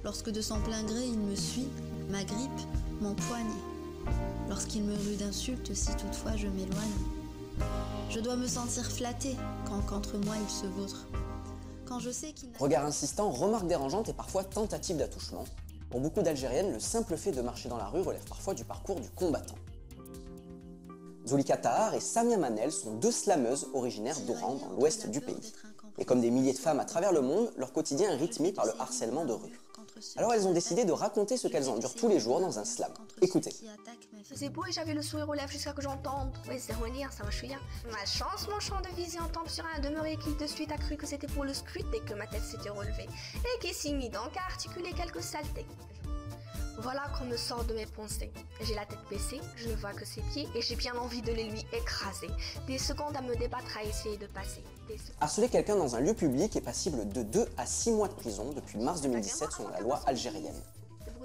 lorsque de son plein gré il me suit, m'agrippe, m'empoigne, lorsqu'il me rue d'insultes si toutefois je m'éloigne. Je dois me sentir flattée quand qu'entre moi il se vautre. Quand je sais qu'il Regard insistant, remarques dérangeantes et parfois tentatives d'attouchement. Pour beaucoup d'Algériennes, le simple fait de marcher dans la rue relève parfois du parcours du combattant. Zulika Tahar et Samia Manel sont deux slameuses originaires d'Oran, dans l'ouest du pays. Et comme des milliers de femmes à travers le monde, leur quotidien est rythmé par le harcèlement de rue. Alors elles ont décidé de raconter ce qu'elles endurent tous les jours dans un slam. Écoutez. C'est beau et j'avais le sourire aux lèvres jusqu'à que j'entende. Oui, c'est relire, ça va chouïa. Ma chance, mon champ de vision tombe sur un demeuré qui de suite a cru que c'était pour le scrut dès que ma tête s'était relevée. Et qui s'y mit donc à articuler quelques saletés. Voilà qu'on me sort de mes pensées. J'ai la tête baissée, je ne vois que ses pieds et j'ai bien envie de les lui écraser. Des secondes à me débattre à essayer de passer. Harceler quelqu'un dans un lieu public est passible de 2 à 6 mois de prison depuis mars 2017 selon la loi algérienne.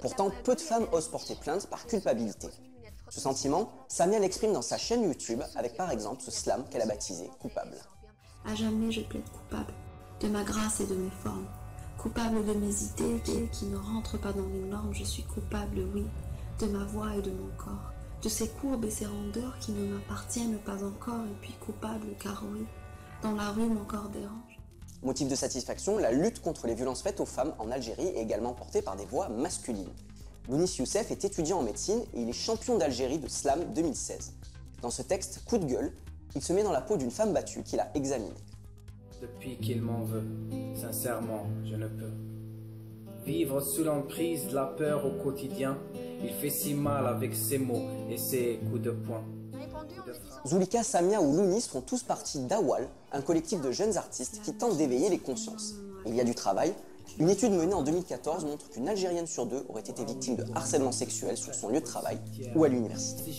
Pourtant, peu de femmes osent porter plainte par culpabilité. Ce sentiment, Samia l'exprime dans sa chaîne YouTube avec par exemple ce slam qu'elle a baptisé « Coupable ». À jamais je plaide coupable de ma grâce et de mes formes. Coupable de mes idées qui ne rentrent pas dans les normes, je suis coupable, oui, de ma voix et de mon corps, de ces courbes et ces rondeurs qui ne m'appartiennent pas encore, et puis coupable car oui, dans la rue mon corps dérange. Motif de satisfaction, la lutte contre les violences faites aux femmes en Algérie est également portée par des voix masculines. Lounis Youssef est étudiant en médecine et il est champion d'Algérie de slam 2016. Dans ce texte, Coup de gueule, il se met dans la peau d'une femme battue qu'il a examinée. Depuis qu'il m'en veut, sincèrement, je ne peux. Vivre sous l'emprise de la peur au quotidien, il fait si mal avec ses mots et ses coups de poing. Zulika, Samia ou Lounis font tous partie d'Awal, un collectif de jeunes artistes qui tentent d'éveiller les consciences. Il y a du travail. Une étude menée en 2014 montre qu'une Algérienne sur 2 aurait été victime de harcèlement sexuel sur son lieu de travail ou à l'université.